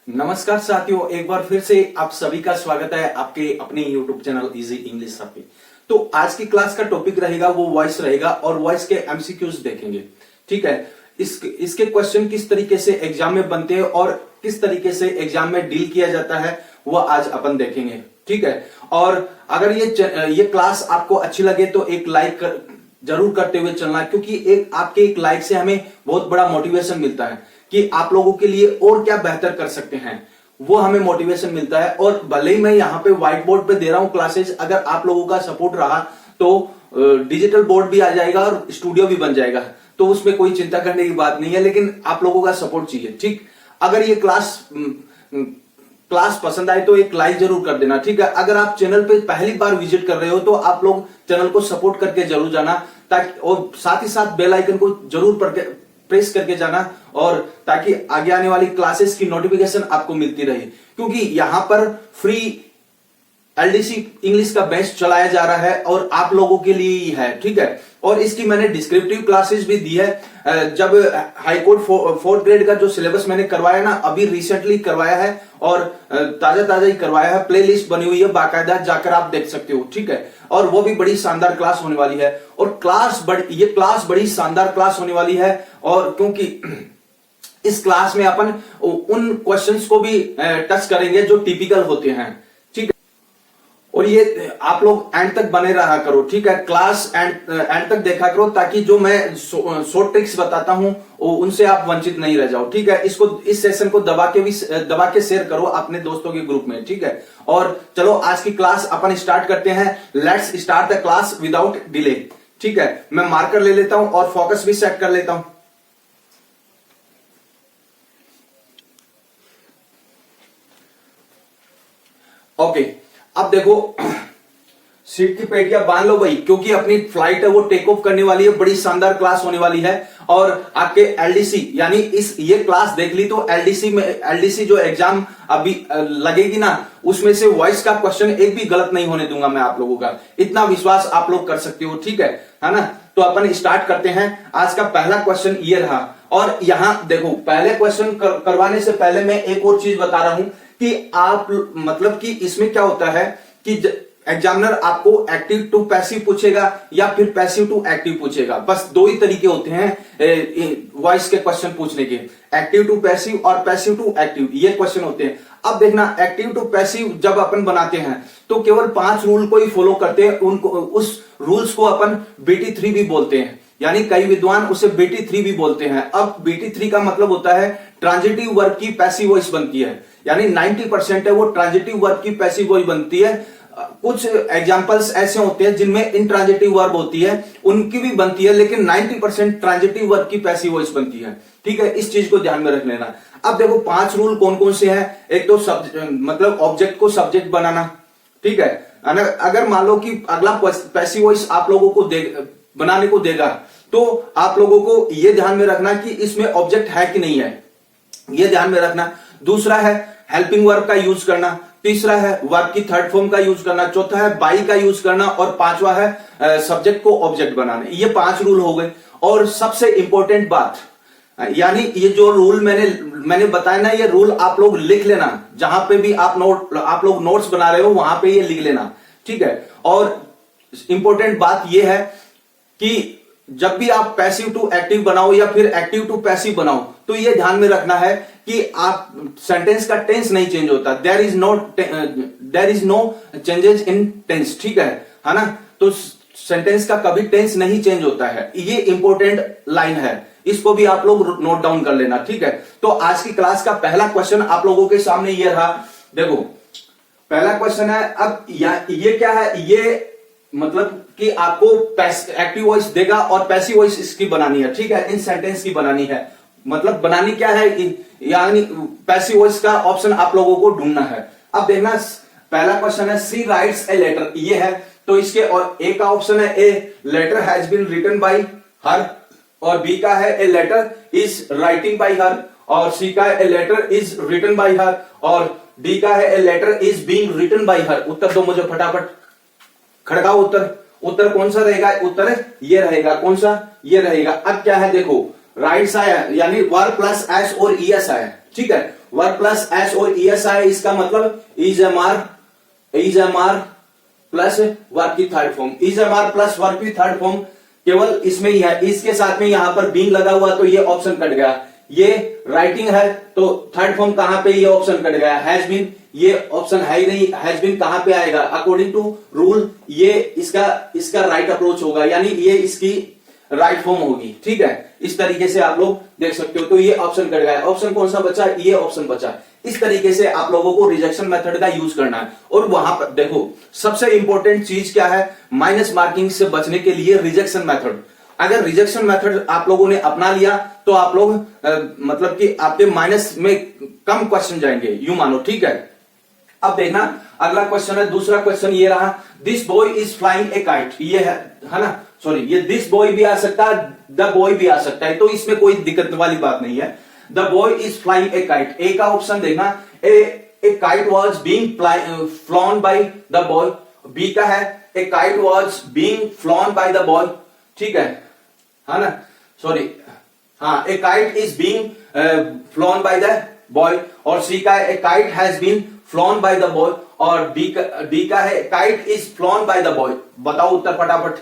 नमस्कार साथियों, एक बार फिर से आप सभी का स्वागत है आपके अपने YouTube channel easy English sir पे। तो आज की क्लास का टॉपिक रहेगा वो वॉइस रहेगा और वॉइस के एमसीक्यूज देखेंगे। ठीक है, इसके क्वेश्चन किस तरीके से एग्जाम में बनते हैं और किस तरीके से एग्जाम में डील किया जाता है वो आज अपन देखेंगे। ठीक है, और अगर ये क्लास आपको अच्छी लगे तो एक लाइक जरूर करते हुए चलना, क्योंकि आपके एक लाइक से हमें बहुत बड़ा मोटिवेशन मिलता है कि आप लोगों के लिए और क्या बेहतर कर सकते हैं, वो हमें मोटिवेशन मिलता है। और भले ही मैं यहाँ पे व्हाइट बोर्ड पे दे रहा हूं क्लासेस, अगर आप लोगों का सपोर्ट रहा तो डिजिटल बोर्ड भी आ जाएगा और स्टूडियो भी बन जाएगा, तो उसमें कोई चिंता करने की बात नहीं है, लेकिन आप लोगों का सपोर्ट चाहिए। ठीक, अगर ये क्लास पसंद आए तो एक लाइक जरूर कर देना। ठीक है, अगर आप चैनल पे पहली बार विजिट कर रहे हो तो आप लोग चैनल को सपोर्ट करके जरूर जाना, ताकि और साथ ही साथ बेल आइकन को जरूर प्रेस करके जाना, और ताकि आगे आने वाली क्लासेस की नोटिफिकेशन आपको मिलती रहे, क्योंकि यहां पर फ्री एलडीसी इंग्लिश का बैच चलाया जा रहा है और आप लोगों के लिए ही है। ठीक है, और इसकी मैंने डिस्क्रिप्टिव क्लासेस भी दी है। जब हाईकोर्ट 4th ग्रेड का जो सिलेबस मैंने करवाया ना, अभी रिसेंटली करवाया है और ताजा ही करवाया है, प्लेलिस्ट बनी हुई है बाकायदा, जाकर आप देख सकते हो। ठीक है, और वो भी बड़ी शानदार क्लास होने वाली है, और ये क्लास बड़ी शानदार क्लास होने वाली है। और क्योंकि इस क्लास में अपन उन क्वेश्चंस को भी टच करेंगे जो टिपिकल होते हैं। ठीक है, और ये आप लोग एंड तक बने रहा करो। ठीक है, क्लास एंड तक देखा करो, ताकि जो मैं शॉर्ट ट्रिक्स बताता हूं उनसे आप वंचित नहीं रह जाओ। ठीक है, इस सेशन को दबा के शेयर करो अपने दोस्तों के ग्रुप में। ठीक है, और चलो आज की क्लास अपन स्टार्ट करते हैं। Let's start the class without delay. ठीक है, मैं मार्कर ले लेता हूं और फोकस भी सेट कर लेता हूं। ओके, अब देखो, सीट की पेटियां बांध लो भाई, क्योंकि अपनी फ्लाइट है वो टेक ऑफ करने वाली है। बड़ी शानदार क्लास होने वाली है, और आपके एलडीसी यानी ये क्लास देख ली तो एलडीसी जो एग्जाम अभी लगेगी ना, उसमें से वॉइस का क्वेश्चन एक भी गलत नहीं होने दूंगा मैं आप लोगों का, इतना विश्वास आप लोग कर सकते हो। ठीक है ना? तो अपन स्टार्ट करते हैं। आज का पहला क्वेश्चन ये रहा, और यहां देखो, पहले क्वेश्चन करवाने से पहले मैं एक और चीज बता रहा हूं कि आप मतलब कि इसमें क्या होता है कि एग्जामिनर आपको एक्टिव टू पैसिव पूछेगा या फिर पैसिव टू एक्टिव पूछेगा। बस दो ही तरीके होते हैं वॉइस के क्वेश्चन पूछने के, एक्टिव टू पैसिव और पैसिव टू एक्टिव, ये क्वेश्चन होते हैं। अब देखना, एक्टिव टू पैसिव जब अपन बनाते हैं तो केवल 5 रूल को ही फॉलो करते हैं, उनको उस रूल्स को अपन BT3 भी बोलते हैं, यानी कई विद्वान उसे BT3 भी बोलते हैं। अब BT3 का मतलब होता है ट्रांजिटिव वर्ब की पैसिव वॉइस बनती है, यानी 90% है वो ट्रांजिटिव वर्ब की पैसिव वॉइस बनती है। कुछ एग्जांपल्स ऐसे होते हैं जिनमें इंट्रांजिटिव वर्ब होती है, उनकी भी बनती है, लेकिन 90% ट्रांजिटिव वर्ब की पैसिव वॉइस बनती है। ठीक है, इस चीज को ध्यान में रख लेना। अब देखो 5 रूल कौन कौन से हैं। एक तो मतलब ऑब्जेक्ट को सब्जेक्ट बनाना। ठीक है, अगर मान लो कि अगला पैसिव वॉइस आप लोगों को बनाने को देगा, तो आप लोगों को यह ध्यान में रखना कि इसमें ऑब्जेक्ट है कि नहीं है, यह ध्यान में रखना। दूसरा है हेल्पिंग वर्ब का यूज करना। तीसरा है वर्ब की थर्ड फॉर्म का यूज करना। चौथा है बाई का यूज करना, और पांचवा है सब्जेक्ट को ऑब्जेक्ट बनाना। ये 5 रूल हो गए। और सबसे इंपॉर्टेंट बात, यानी ये जो रूल मैंने बताया ना, ये रूल आप लोग लिख लेना, जहां पे भी आप लोग नोट्स बना रहे हो वहां पे ये लिख लेना। ठीक है, और इंपॉर्टेंट बात ये है कि जब भी आप पैसिव टू एक्टिव बनाओ या फिर एक्टिव टू पैसिव बनाओ, तो ये ध्यान में रखना है कि आप सेंटेंस का टेंस नहीं चेंज होता। There is no changes in tense. ठीक है ना? तो सेंटेंस का कभी टेंस नहीं चेंज होता है, ये इंपॉर्टेंट लाइन है, इसको भी आप लोग नोट डाउन कर लेना। ठीक है, तो आज की क्लास का पहला क्वेश्चन आप लोगों के सामने ये रहा। देखो, पहला क्वेश्चन है, अब ये क्या है, ये मतलब कि आपको एक्टिव वॉइस देगा और पैसिव वॉइस इसकी बनानी है। ठीक है, इन सेंटेंस की बनानी है, मतलब बनानी क्या है, यानी पैसिव वॉइस का ऑप्शन आप लोगों को ढूंढना है। अब देखना, पहला क्वेश्चन है सी राइट्स ए लेटर, ये है, तो इसके और ए का ऑप्शन है a letter has been written by her, और बी का है a letter is writing by her, और सी का है a letter is written by her, और डी का है a letter is being written by her. उत्तर दो मुझे फटाफट, खड़काओ उत्तर कौन सा रहेगा? उत्तर ये रहेगा, कौन सा? ये रहेगा। अब क्या है, देखो राइट्स आया, यानी वर्ब प्लस एस और ईएस आया। ठीक है, वर्क प्लस एस और ईएस आए, इसका मतलब is am are plus verb की third form, is am are plus verb की थर्ड फॉर्म केवल इसमें ही है, इसके साथ में यहां पर बीइंग लगा हुआ तो ये ऑप्शन कट गया, ये राइटिंग है तो थर्ड फॉर्म कहां पे, ये ऑप्शन कट गया, हैज बीन ये ऑप्शन है ही नहीं, हैज बीन कहां पे आएगा, अकॉर्डिंग टू रूल ये इसका राइट अप्रोच होगा, यानी ये इसकी राइट फॉर्म होगी, ठीक है। इस तरीके से आप लोग देख सकते हो, तो ये ऑप्शन कट गया, ऑप्शन कौन सा बचा, ये ऑप्शन बचा। इस तरीके से आप लोगों को रिजेक्शन मेथड का यूज करना है। और वहां पर देखो सबसे इंपॉर्टेंट चीज क्या है, माइनस मार्किंग से बचने के लिए रिजेक्शन मेथड। अगर रिजेक्शन मेथड आप लोगों ने अपना लिया तो आप लोग मतलब कि आपके माइनस में कम क्वेश्चन जाएंगे, यूं मानो, ठीक है। अब देखना अगला क्वेश्चन है, दूसरा क्वेश्चन ये रहा, this boy is flying a kite, ये है ना, सॉरी ये दिस बॉय भी आ सकता है, द बॉय भी आ सकता है, तो इसमें कोई दिक्कत वाली बात नहीं है। The boy is flying a kite, A का ऑप्शन देखना, a kite was being flown by the boy, B का है a kite was being flown by the boy, ठीक है ना, सॉरी हाँ, a kite is being flown by the boy, और C का है a kite has been flown by the boy, और डी का है kite is flown by the boy. बताओ उत्तर फटाफट,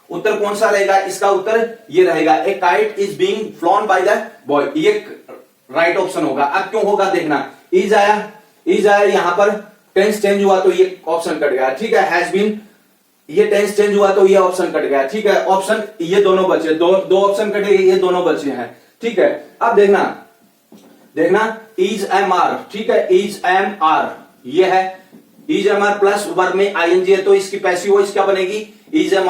उत्तर कौन सा रहेगा, इसका उत्तर ये रहेगा, ए kite is being flown by the boy, ये राइट ऑप्शन होगा। अब क्यों होगा देखना, इज आया यहां पर, टेंस चेंज हुआ तो ये ऑप्शन कट गया, ठीक है, हैज बीन ये टेंस चेंज हुआ तो ये ऑप्शन कट गया, ठीक है, ऑप्शन ये दोनों बचे, दो ऑप्शन कटे, ये दोनों बचे हैं, ठीक है। अब देखना इज एम आर, ठीक है, इज एम आर ये है, is am are plus verb में आईएनजी है तो इसकी पैसिव वॉइस क्या बनेगी, is am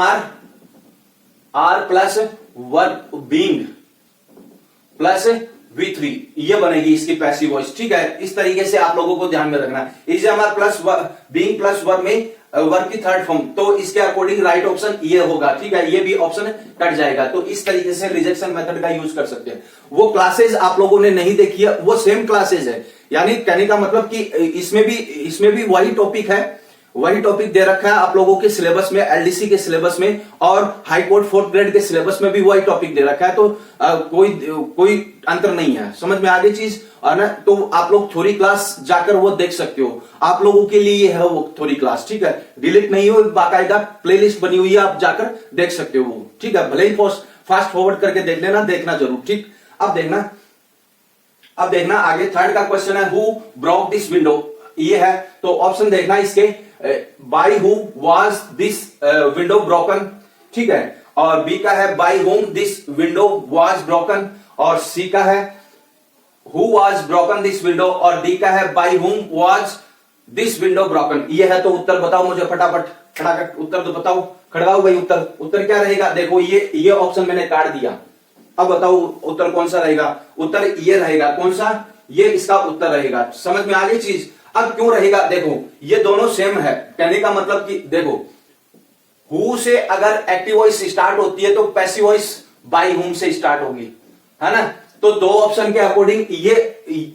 are plus verb being plus V3 ये बनेगी इसकी पैसिव वॉइस, ठीक है। इस तरीके से आप लोगों को ध्यान में रखना, is am are plus being plus verb में वर्ब की थर्ड फॉर्म, तो इसके अकॉर्डिंग राइट ऑप्शन ये होगा, ठीक है, ये भी ऑप्शन कट जाएगा। तो इस तरीके से रिजेक्शन मेथड का यूज कर सकते हैं। वो क्लासेस आप लोगों ने नहीं देखी है, वो सेम क्लासेस है, यानी कहने का मतलब कि इसमें भी वही टॉपिक है, वही टॉपिक दे रखा है आप लोगों के सिलेबस में, एलडीसी के सिलेबस में, और हाई कोर्ट 4th ग्रेड के सिलेबस में भी वही टॉपिक दे रखा है, तो कोई अंतर नहीं है। समझ में आ गई चीज है ना, तो आप लोग थ्योरी क्लास जाकर वो देख सकते हो, आप लोगों के लिए है वो थ्योरी क्लास, ठीक है, डिलीट नहीं हो, बाकायदा प्लेलिस्ट बनी हुई है, आप जाकर देख सकते हो वो, ठीक है, भले ही फास्ट फॉरवर्ड करके देख लेना, देखना जरूर, ठीक। अब देखना आगे थर्ड का क्वेश्चन है, हु ब्रोक दिस विंडो, ये है, तो ऑप्शन देखना इसके, by who was this window broken, ठीक है, और बी का है by whom this window was broken, और सी का है who was broken this window, और डी का है by whom was this window broken. ये है, तो उत्तर बताओ मुझे फटाफट, खड़ाखट उत्तर तो बताओ, खड़गाओ भाई, उत्तर क्या रहेगा, देखो ये ऑप्शन मैंने काट दिया, अब बताओ उत्तर कौन सा रहेगा, उत्तर ये रहेगा, कौन सा, ये इसका उत्तर रहेगा। समझ में आ गई चीज। अब क्यों रहेगा, देखो ये दोनों सेम है, कहने का मतलब कि देखो हु से अगर एक्टिव वॉइस स्टार्ट होती है तो पैसिव वॉइस बाय हुम से स्टार्ट होगी, है ना, तो दो ऑप्शन के अकॉर्डिंग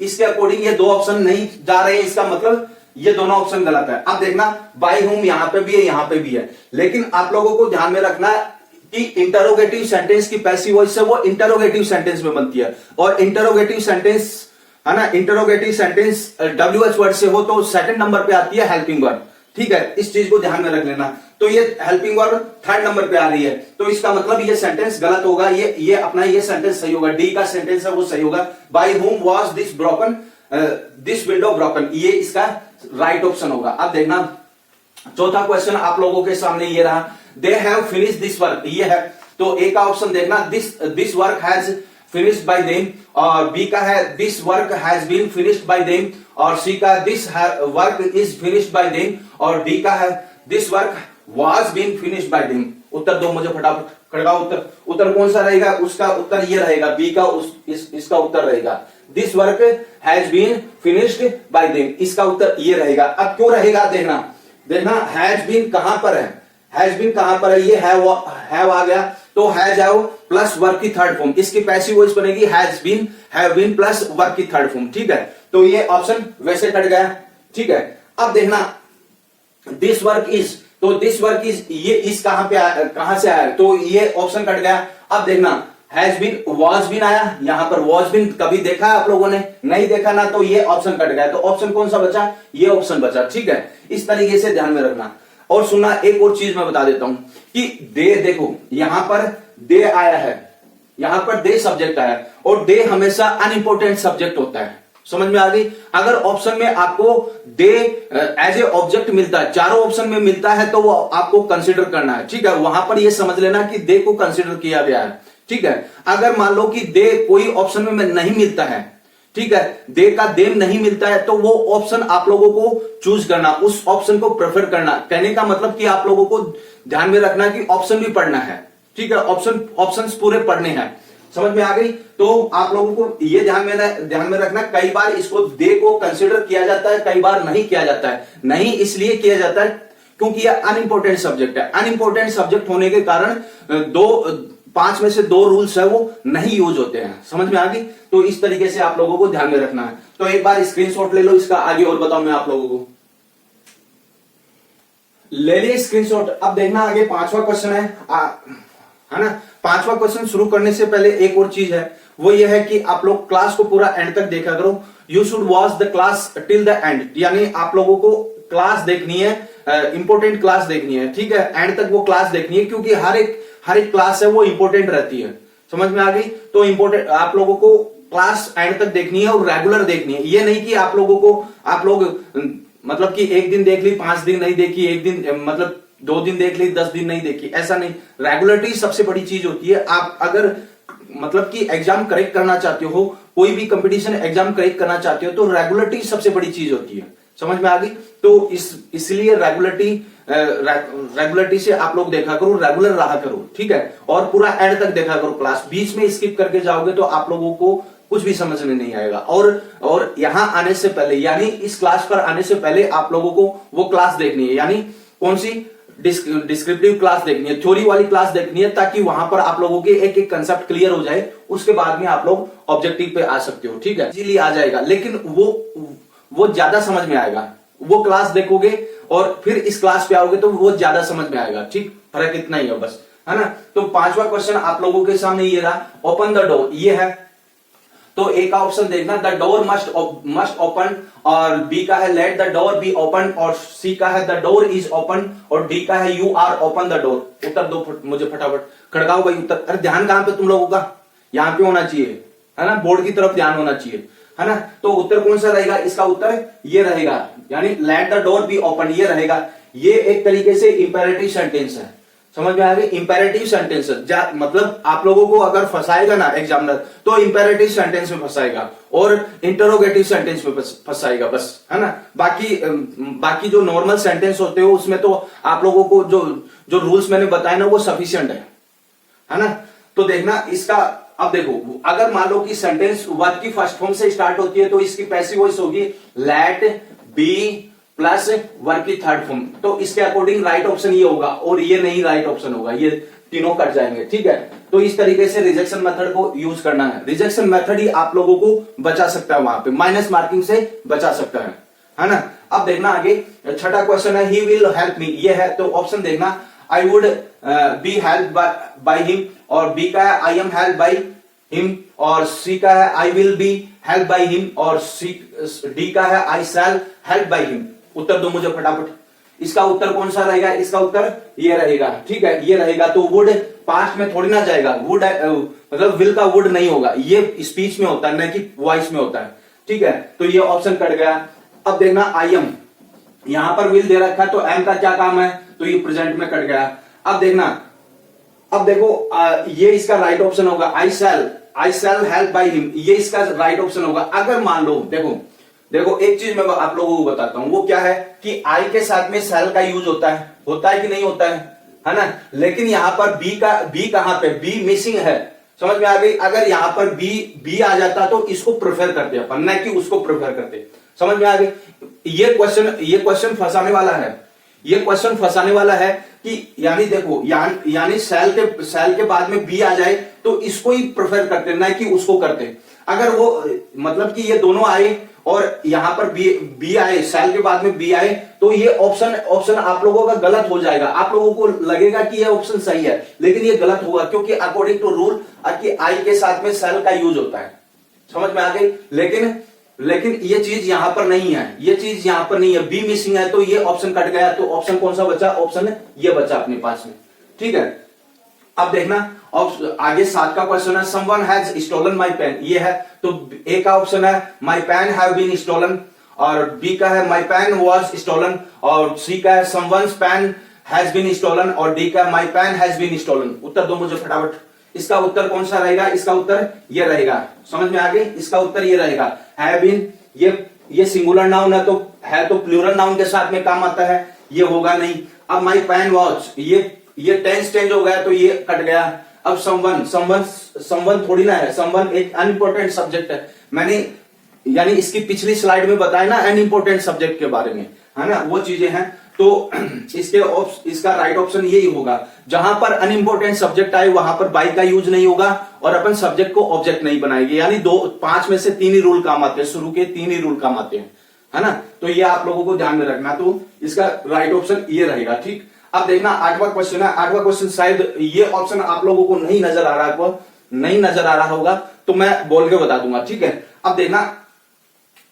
इसके अकॉर्डिंग ये दो ऑप्शन नहीं जा रहे हैं, इसका मतलब ये दोनों ऑप्शन गलत है। अब देखना बाय हुम यहां पे भी है, यहां पे भी है, लेकिन आप लोगों को ध्यान में रखना कि इंटरोगेटिव सेंटेंस की पैसिव वॉइस है वो इंटरोगेटिव सेंटेंस में बनती है, और इंटरोगेटिव सेंटेंस है ना, इंटरोगेटिव सेंटेंस WH वर्ड से हो तो सेकंड नंबर पे आती है हेल्पिंग वर्ड, ठीक है, इस चीज को ध्यान में रख लेना। तो ये हेल्पिंग वर्ड थर्ड नंबर पे आ रही है, तो इसका मतलब ये सेंटेंस गलत होगा, ये अपना ये सेंटेंस सही होगा, डी का सेंटेंस है वो सही होगा, by whom was this broken this window broken, ये इसका राइट ऑप्शन होगा। अब देखना चौथा क्वेश्चन आप लोगों के सामने ये रहा, they have finish this work, ये है, तो ए का ऑप्शन देखना, this work has finished by them, और बी का है this work has been finished by them, और सी का this work is finished by them, और डी का है this work was been finished by them. उत्तर दो मुझे फटाफट, खड़गाओ उत्तर कौन सा रहेगा, उसका उत्तर ये रहेगा, बी का इसका उत्तर रहेगा, this work has been finished by them, इसका उत्तर ये रहेगा। अब क्यों रहेगा देखना हैज बीन कहां पर है, हैज बीन कहां पर है, ये हैव आ गया, तो हैज हैव प्लस वर्ब की थर्ड फॉर्म, इसकी पैसिव वॉइस बनेगी has been, have been plus verb की थर्ड फॉर्म, ठीक है, तो ये ऑप्शन वैसे कट गया, ठीक है। अब देखना दिस वर्क इज, तो दिस वर्क इज ये इस कहां से आया, तो ये ऑप्शन कट गया। अब देखना हैज बीन, वॉज बीन आया, यहां पर वॉज बीन कभी देखा है आप लोगों ने? नहीं देखा ना, तो ये ऑप्शन कट गया। तो ऑप्शन कौन सा बचा? ये ऑप्शन बचा। ठीक है, इस तरीके से ध्यान में रखना। और सुनना, एक और चीज मैं बता देता हूं कि दे, देखो यहां पर दे आया है, यहां पर दे सब्जेक्ट आया है, और दे हमेशा अनइंपोर्टेंट सब्जेक्ट होता है। समझ में आ गई? अगर ऑप्शन में आपको दे एज ए ऑब्जेक्ट मिलता है, चारों ऑप्शन में मिलता है, तो वो आपको कंसीडर करना है। ठीक है, वहां पर ये समझ लेना कि दे को कंसीडर किया गया है। ठीक है, अगर मान लो कि दे कोई ऑप्शन में नहीं मिलता है, ठीक है, दे का देम नहीं मिलता है, तो वो ऑप्शन आप लोगों को चूज करना, उस ऑप्शन को प्रेफर करना। कहने का मतलब कि आप लोगों को ध्यान में रखना कि ऑप्शन भी पढ़ना है। ठीक है, ऑप्शंस पूरे पढ़ने हैं। समझ में आ गई? तो आप लोगों को ये ध्यान में रखना, कई बार इसको दे को कंसीडर किया जाता है, कई बार नहीं किया जाता है। नहीं इसलिए किया जाता है क्योंकि यह अनइंपोर्टेंट सब्जेक्ट है। अनइंपोर्टेंट सब्जेक्ट होने के कारण 5 में से 2 रूल्स है वो नहीं यूज होते हैं। समझ में आ गई? तो इस तरीके से आप लोगों को ध्यान में रखना है। तो एक बार स्क्रीनशॉट ले लो इसका, आगे और बताऊं मैं आप लोगों को। ले लिए स्क्रीनशॉट। अब देखना आगे 5वां क्वेश्चन है ना। 5वां क्वेश्चन शुरू करने से पहले एक और चीज है, वो ये है कि आप लोग क्लास को पूरा एंड तक देखा करो। You should watch the class till the end, यानी आप लोगों को क्लास देखनी है, इंपॉर्टेंट क्लास देखनी है। ठीक है, एंड तक वो क्लास देखनी है, क्योंकि हर एक क्लास है वो इंपॉर्टेंट रहती है। समझ में आ गई? तो इंपॉर्टेंट आप लोगों को क्लास एंड तक देखनी है और रेगुलर देखनी है। ये नहीं कि आप लोग मतलब कि एक दिन देख ली, 5 दिन नहीं देखी, एक दिन मतलब 2 दिन देख ली, 10 दिन नहीं देखी, ऐसा नहीं। रेगुलरिटी सबसे बड़ी चीज होती है। आप अगर मतलब कि एग्जाम करेक्ट करना चाहते हो, कोई भी कंपटीशन एग्जाम करेक्ट करना चाहते हो, तो रेगुलरिटी सबसे बड़ी चीज होती है। समझ में आ गई? तो इसलिए रेगुलरिटी से आप लोग देखा करो, रेगुलर रहा करो। ठीक है, और पूरा एंड तक देखा करो क्लास। बीच में स्किप करके जाओगे तो आप लोगों को कुछ भी समझ में नहीं आएगा। और यहां आने से पहले, यानी इस क्लास पर आने से पहले आप लोगों को वो क्लास देखनी है, यानी कौन सी? डिस्क्रिप्टिव क्लास देखनी है, थ्योरी वाली क्लास देखनी है, ताकि वहां पर आप लोगों के एक एक कंसेप्ट क्लियर हो जाए। उसके बाद में आप लोग ऑब्जेक्टिव पे आ सकते हो। ठीक है, इजीली आ जाएगा, लेकिन वो ज्यादा समझ में आएगा। वो क्लास देखोगे और फिर इस क्लास पे आओगे तो वो ज्यादा समझ में आएगा। ठीक, फर्क इतना ही है बस, है ना। तो 5वां क्वेश्चन आप लोगों के सामने ये रहा, ओपन द डोर, ये है। तो ए का ऑप्शन देखना, द डोर मस्ट ओपन, और बी का है let the door be open, और सी का है द डोर इज ओपन, और डी का है you are open the door. उत्तर दो मुझे फटाफट, खड़काओ भाई उत्तर। अरे ध्यान कहां पे तुम लोगों का? यहां पे होना चाहिए, है ना, बोर्ड की तरफ ध्यान होना चाहिए, है ना। तो उत्तर कौन सा रहेगा? इसका उत्तर ये रहेगा, यानी late the door be open, ये रहेगा। ये एक तरीके से इंपेरेटिव सेंटेंस है। समझ में आ गई? इंपेरेटिव सेंटेंस मतलब आप लोगों को अगर फंसाएगा ना एग्जामिनर, तो इंपेरेटिव सेंटेंस में फंसाएगा और इंटरोगेटिव सेंटेंस में फंसाएगा, बस, है ना। बाकी जो नॉर्मल सेंटेंस होते हो उसमें तो आप लोगों को जो रूल्स मैंने बताए ना वो सफिशिएंट है ना। तो देखना इसका, अब देखो, अगर मान लो कि सेंटेंस वर्ब की फर्स्ट फॉर्म से स्टार्ट होती है तो इसकी पैसिव वॉइस होगी लेट बी प्लस वर्ब की थर्ड फॉर्म। तो इसके अकॉर्डिंग राइट ऑप्शन ये होगा, और ये नहीं राइट ऑप्शन होगा, ये तीनों कट जाएंगे। ठीक है, तो इस तरीके से रिजेक्शन मेथड को यूज करना है। रिजेक्शन मेथड ही आप लोगों को बचा सकता है, वहां पे माइनस मार्किंग से बचा सकता है ना। अब देखना आगे, 6वां क्वेश्चन है ही विल हेल्प मी, ये है। तो ऑप्शन देखना, I would be help by him, और बी का है I am help by him, और सी का है I will be help by him, और डी का है आई शैल हेल्प बाय हिम। उत्तर दो मुझे फटाफट। इसका उत्तर कौन सा रहेगा? इसका उत्तर ये रहेगा। ठीक है, ये रहेगा। तो वुड पास्ट में थोड़ी ना जाएगा, वुड मतलब विल का वुड नहीं होगा, ये स्पीच में होता है, न कि वॉइस में होता है। ठीक है, तो ये ऑप्शन कट गया। अब देखना आई एम, यहां पर विल दे रखा है, तो एम का क्या काम है? तो ये प्रेजेंट में कट गया। अब देखना, अब देखो ये इसका राइट ऑप्शन होगा, आई शैल हेल्प बाय हिम, ये इसका राइट ऑप्शन होगा। अगर मान लो, देखो एक चीज मैं आप लोगों को बताता हूं, वो क्या है कि आई के साथ में शैल का यूज होता है कि नहीं होता है ना। लेकिन यहां पर बी कहां पे? बी मिसिंग है। समझ में आ गई? अगर यहां पर बी आ जाता तो इसको प्रेफर करते अपन, न कि उसको प्रेफर करते। समझ में आ गई? ये क्वेश्चन फंसाने वाला है, ये क्वेश्चन फंसाने वाला है कि यानी देखो यानी सेल के बाद में बी आ जाए तो इसको ही प्रेफर करते ना कि उसको करते। अगर वो मतलब कि ये दोनों आए और यहां पर बी आए, सेल के बाद में बी आए, तो ये ऑप्शन आप लोगों का गलत हो जाएगा। आप लोगों को लगेगा कि ये ऑप्शन सही है, लेकिन ये गलत होगा, क्योंकि अकॉर्डिंग टू रूल कि आई के साथ में सेल का यूज होता है। समझ में आ गई? लेकिन ये चीज यहां पर नहीं है, ये चीज यहां पर नहीं है, बी मिसिंग है, तो ये ऑप्शन कट गया। तो ऑप्शन कौन सा बचा? ऑप्शन ये बचा अपने पास में। ठीक है, अब देखना आगे 7 का क्वेश्चन है, someone has stolen my pen. ये है तो ए का ऑप्शन है my pen have been stolen, और बी का है माय पेन वाज स्टोलन, और सी का है someone's pen has been stolen, और डी का my pen has been stolen. उत्तर दो मुझे फटाफट। इसका उत्तर कौन सा रहेगा? इसका उत्तर ये रहेगा। समझ में आ गई? इसका उत्तर ये रहेगा। हैव बीन ये सिंगुलर नाउन है, तो प्लूरल नाउन के साथ में काम आता है, ये होगा नहीं। अब माय पेन वाज, ये टेंस चेंज हो गया तो ये कट गया। अब समवन थोड़ी ना है, समवन एक अनइम्पोर्टेंट सब्जेक्ट है। मैंने यानी इसकी पिछली स्लाइड में बताया ना अनइम्पोर्टेंट सब्जेक्ट के बारे में, है ना, वो चीजें हैं। तो इसका राइट ऑप्शन यही होगा। जहां पर अनइम्पोर्टेंट सब्जेक्ट आए वहां पर बाई का यूज नहीं होगा और अपन सब्जेक्ट को ऑब्जेक्ट नहीं बनाएंगे। यानी 5 में से 3 ही रूल काम आते हैं, शुरू के 3 ही रूल काम आते हैं, है ना। तो ये आप लोगों को ध्यान में रखना। तो इसका राइट ऑप्शन ये रहेगा। ठीक, अब देखना 8वां क्वेश्चन है। 8वां क्वेश्चन शायद ये ऑप्शन आप लोगों को नहीं नजर आ रहा होगा, तो मैं बोल के बता दूंगा। ठीक है, अब देखना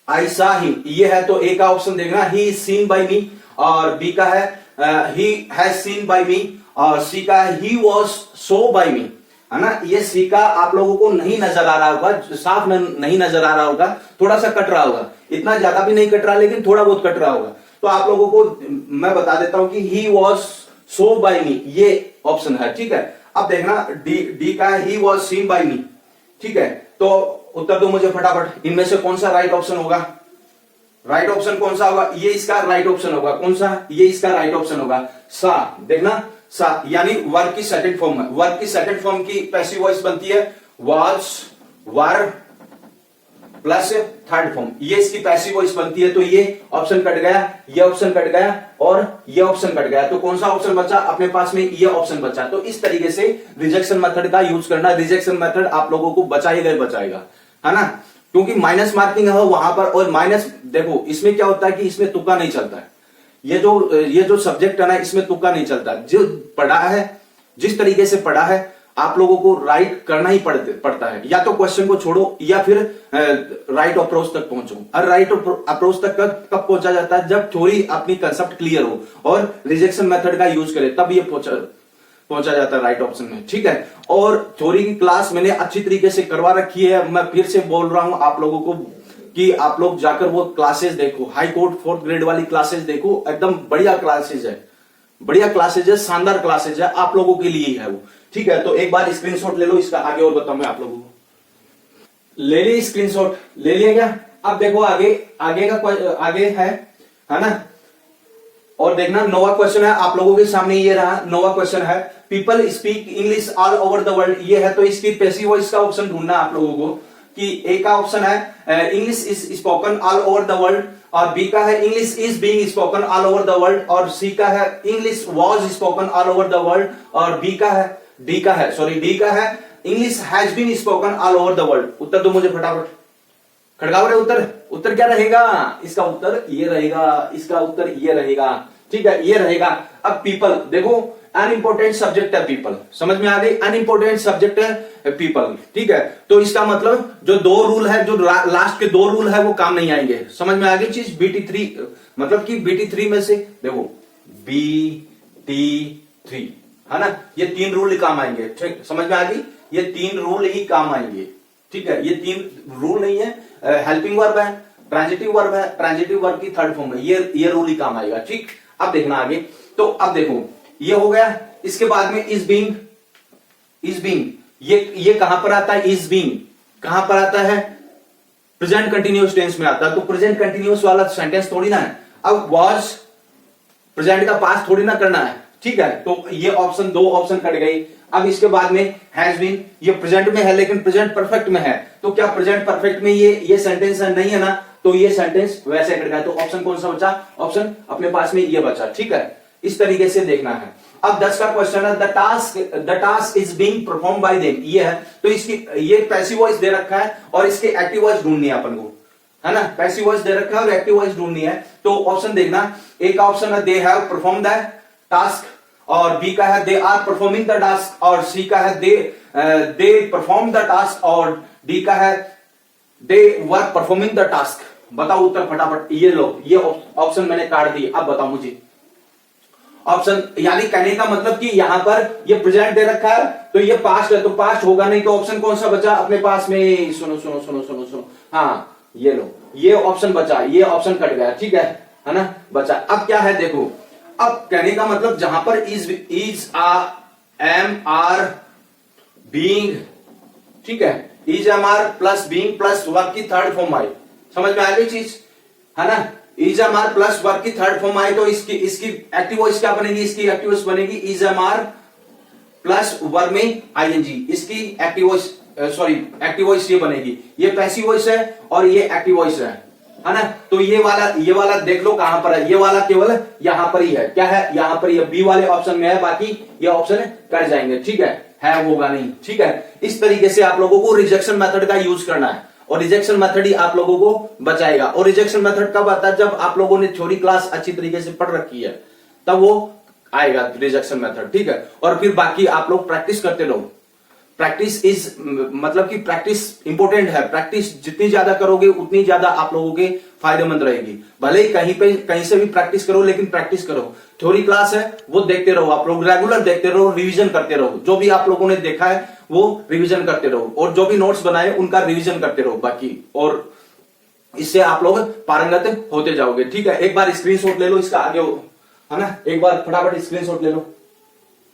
आई सा ही, ये है तो ए का ऑप्शन देखना ही इज सीन बाय मी, और बी का है ही हैज सीन बाय मी, और सी का है ही वाज सो बाय मी, है ना। ये सी का आप लोगों को नहीं नजर आ रहा होगा, साफ नहीं नजर आ रहा होगा, थोड़ा सा कट रहा होगा, इतना ज्यादा भी नहीं कट रहा लेकिन थोड़ा बहुत कट रहा होगा। तो आप लोगों को मैं बता देता हूं कि ही वॉज सो बाय मी, ये ऑप्शन है। ठीक है, अब देखना डी का है ही वॉज सीन बाय मी। ठीक है, तो उत्तर दो मुझे फटाफट। इनमें से कौन सा राइट ऑप्शन होगा? राइट ऑप्शन कौन सा होगा? ये इसका राइट ऑप्शन होगा। कौन सा? ये इसका राइट ऑप्शन होगा। सा, देखना सा यानी वर्ब की सेकंड फॉर्म है। वर्ब की सेकंड फॉर्म की पैसिव वॉइस बनती है was, were plus third form, ये इसकी पैसिव वॉइस बनती है। तो ये ऑप्शन कट गया, ये ऑप्शन कट गया और ये ऑप्शन कट गया। तो कौन सा ऑप्शन बचा अपने पास में? ये ऑप्शन बचा। तो इस तरीके से रिजेक्शन मेथड का यूज करना। रिजेक्शन मेथड आप लोगों को बचाएगा, है ना, क्योंकि माइनस मार्किंग है वहां पर। और माइनस देखो इसमें क्या होता है कि इसमें तुक्का नहीं चलता है। ये जो सब्जेक्ट है ना, इसमें तुक्का नहीं चलता। जो पढ़ा है, जिस तरीके से पढ़ा है, आप लोगों को राइट करना ही पड़ता है। या तो क्वेश्चन को छोड़ो या फिर राइट अप्रोच तक पहुंचो। और राइट अप्रोच तक कब पहुंचा जाता है? जब थ्योरी अपनी कंसेप्ट क्लियर हो और रिजेक्शन मेथड का यूज करे, तब ये पहुंचा जाता है राइट ऑप्शन में। ठीक है, और थ्योरी की क्लास मैंने अच्छी तरीके से करवा रखी है। मैं फिर से बोल रहा हूं आप लोगों को कि आप लोग जाकर वो क्लासेस देखो, हाई कोर्ट 4th ग्रेड वाली क्लासेस देखो, एकदम बढ़िया क्लासेज है, बढ़िया क्लासेज है, शानदार क्लासेज है, आप लोगों के लिए ही है वो। ठीक है, तो एक बार स्क्रीनशॉट ले लो इसका, आगे और बताऊंगा आप लोगों को। ले ली स्क्रीनशॉट, ले लिया क्या? अब देखो आगे है ना। और देखना 9वां क्वेश्चन है आप लोगों के सामने, ये रहा 9वां क्वेश्चन है। People speak English all over the world, ये है तो इसकी पैसिव वॉइस का ऑप्शन ढूंढना आप लोगों को कि ए का ऑप्शन है English is spoken all over the world, और बी का है English is being spoken all over the world, और सी का है English was spoken all over the world, और डी का है English has been spoken all over the world. उत्तर दो मुझे फटाफट। खड़गाओ रे उत्तर क्या रहेगा? इसका उत्तर ये रहेगा, इसका उत्तर ये रहेगा। ठीक है, ये रहेगा। अब पीपल देखो अनइम्पोर्टेंट सब्जेक्ट है पीपल, समझ में आ गई? अनइम्पोर्टेंट सब्जेक्ट है पीपल। ठीक है, तो इसका मतलब जो 2 रूल है, जो लास्ट के 2 रूल है वो काम नहीं आएंगे। समझ में आ गई चीज? BT3 मतलब कि BT3 में से देखो BT3 है ना, ये 3 रूल ही काम आएंगे। ठीक, समझ में आ गई? ये 3 रूल ही काम आएंगे। ठीक है, ये 3 रूल नहीं है, हेल्पिंग वर्ब है, ट्रांजिटिव वर्ब है, ट्रांजिटिव वर्ब की थर्ड फॉर्म है, ये रूल ही काम आएगा। ठीक, अब देखना आगे। तो अब देखो ये हो गया, इसके बाद में इज बीइंग ये कहां पर आता है? इज बीइंग कहां पर आता है? प्रेजेंट कंटिन्यूअस टेंस में आता है। तो प्रेजेंट कंटिन्यूअस वाला सेंटेंस थोड़ी ना है। अब वाज प्रेजेंट का पास्ट थोड़ी ना करना है। ठीक है, तो ये ऑप्शन 2 ऑप्शन कट गई। अब इसके बाद में हैज बीन, ये प्रेजेंट में है लेकिन प्रेजेंट परफेक्ट में है। तो क्या प्रेजेंट परफेक्ट में ये सेंटेंस है? नहीं है ना, तो ये सेंटेंस वैसे कट गया। तो ऑप्शन कौन सा बचा? ऑप्शन अपने पास में ये बचा। ठीक है, इस तरीके से देखना है। अब 10 का क्वेश्चन है, the task is being perform by them, ये है। तो इसकी ये पैसिव वॉइस दे रखा है और इसके एक्टिव वॉइस ढूंढनी है अपन को, है ना। पैसिव वॉइस दे रखा है और एक्टिव वॉइस ढूंढनी है। तो ऑप्शन देखना, ए का ऑप्शन है they have perform the task, और बी का है they are performing the task, और सी का है दे परफॉर्म द टास्क, और डी का है they were performing the task. बताओ उत्तर फटाफट। ये लो, ये ऑप्शन मैंने काट दिए, अब बताओ मुझे ऑप्शन। यानी कहने का मतलब कि यहां पर ये प्रेजेंट दे रखा है तो ये पास्ट है, तो पास्ट होगा नहीं, तो ऑप्शन कौन सा बचा अपने पास में? सुनो सुनो सुनो सुनो सुनो, हाँ ये लो, ये ऑप्शन बचा, ये ऑप्शन कट गया, ठीक है ना, बचा। अब क्या है देखो, अब कहने का मतलब जहां पर इज एम आर बीइंग, ठीक है, is am are plus being plus verb की थर्ड फॉर्म आई, समझ में आ गई चीज, है ना। Is am are plus verb की थर्ड फॉर्म आई तो इसकी एक्टिव वॉइस क्या बनेगी? इसकी एक्टिव वॉइस बनेगी is am are plus verb में आईएनजी, इसकी एक्टिव वॉइस एक्टिव वॉइस ये बनेगी। ये पैसिव वॉइस है और ये एक्टिव वॉइस है ना। तो ये वाला देख लो कहां पर है, ये वाला केवल यहां पर ही है, क्या है, यहां पर ही है, बी वाले ऑप्शन में है, बाकी ये ऑप्शन कट जाएंगे, ठीक है होगा नहीं, ठीक है। इस तरीके से आप लोगों को रिजेक्शन मेथड का यूज करना है और रिजेक्शन मेथड ही आप लोगों को बचाएगा। और रिजेक्शन मेथड कब आता है? जब आप लोगों ने थ्योरी क्लास अच्छी तरीके से पढ़ रखी है, तब वो आएगा रिजेक्शन मेथड, ठीक है। और फिर बाकी आप लोग प्रैक्टिस करते रहो। प्रैक्टिस इज मतलब कि प्रैक्टिस इंपॉर्टेंट है, प्रैक्टिस जितनी ज्यादा करोगे उतनी ज्यादा आप लोगों के फायदेमंद रहेगी। भले ही कहीं से भी प्रैक्टिस करो, लेकिन प्रैक्टिस करो। थ्योरी क्लास है वो देखते रहो, आप लोग रेगुलर देखते रहो, रिवीजन करते रहो, जो भी आप लोगों ने देखा है वो रिवीजन करते रहो, और जो भी नोट्स बनाए उनका रिवीजन करते रहो बाकी, और इससे आप लोग पारंगत होते जाओगे, ठीक है। एक बार स्क्रीनशॉट ले लो इसका, आगे है ना, एक बार फटाफट स्क्रीनशॉट ले लो।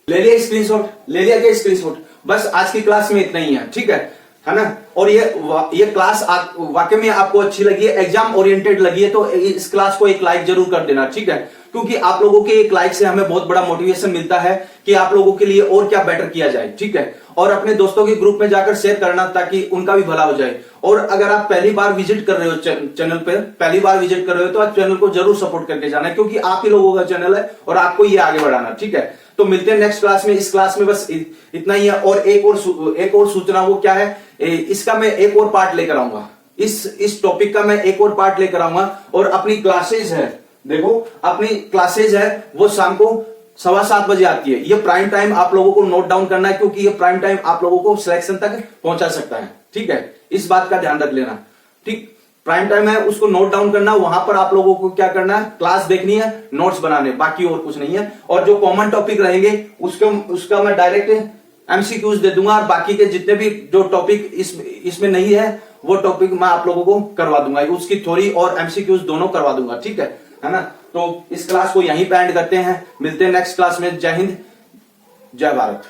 ले लिया स्क्रीनशॉट? ले लिया क्या स्क्रीनशॉट? बस आज की क्लास में इतना ही है, ठीक है ना। और ये क्लास वाकई में आपको अच्छी लगी है, एग्जाम ओरिएंटेड लगी है, तो इस क्लास को एक लाइक जरूर कर देना, ठीक है। क्योंकि आप लोगों के एक लाइक से हमें बहुत बड़ा मोटिवेशन मिलता है कि आप लोगों के लिए और क्या बेटर किया जाए, ठीक है। और अपने दोस्तों के ग्रुप में जाकर शेयर करना ताकि उनका भी भला हो जाए। और अगर आप पहली बार विजिट कर रहे हो चैनल पे, पहली बार विजिट कर रहे हो, तो आप चैनल को जरूर सपोर्ट करके जाना, क्योंकि आप ही लोगों का चैनल है और आपको ये आगे बढ़ाना, ठीक है। तो मिलते हैं नेक्स्ट क्लास में। इस क्लास में बस इतना ही है। और एक और सूचना, वो क्या है, इसका मैं एक और पार्ट लेकर आऊंगा, इस टॉपिक का मैं एक और पार्ट लेकर आऊंगा। और अपनी क्लासेज है, देखो अपनी क्लासेज है वो शाम को 7:15 बजे आती है। ये प्राइम टाइम आप लोगों को नोट डाउन करना है, क्योंकि ये प्राइम टाइम आप लोगों को सिलेक्शन तक पहुंचा सकता है, ठीक है। इस बात का ध्यान रख लेना, ठीक। प्राइम टाइम है, उसको नोट डाउन करना। वहां पर आप लोगों को क्या करना है, क्लास देखनी है, नोट्स बनाने, बाकी और कुछ नहीं है। और जो कॉमन टॉपिक रहेंगे उसका मैं डायरेक्ट एमसीक्यूज दे दूंगा, और बाकी के जितने भी जो टॉपिक इसमें नहीं है वो टॉपिक मैं आप लोगों को करवा दूंगा, उसकी थ्योरी और एमसीक्यूज दोनों करवा दूंगा, ठीक है ना। तो इस क्लास को यहीं पे एंड करते हैं, मिलते हैं नेक्स्ट क्लास में। जय हिंद, जय भारत।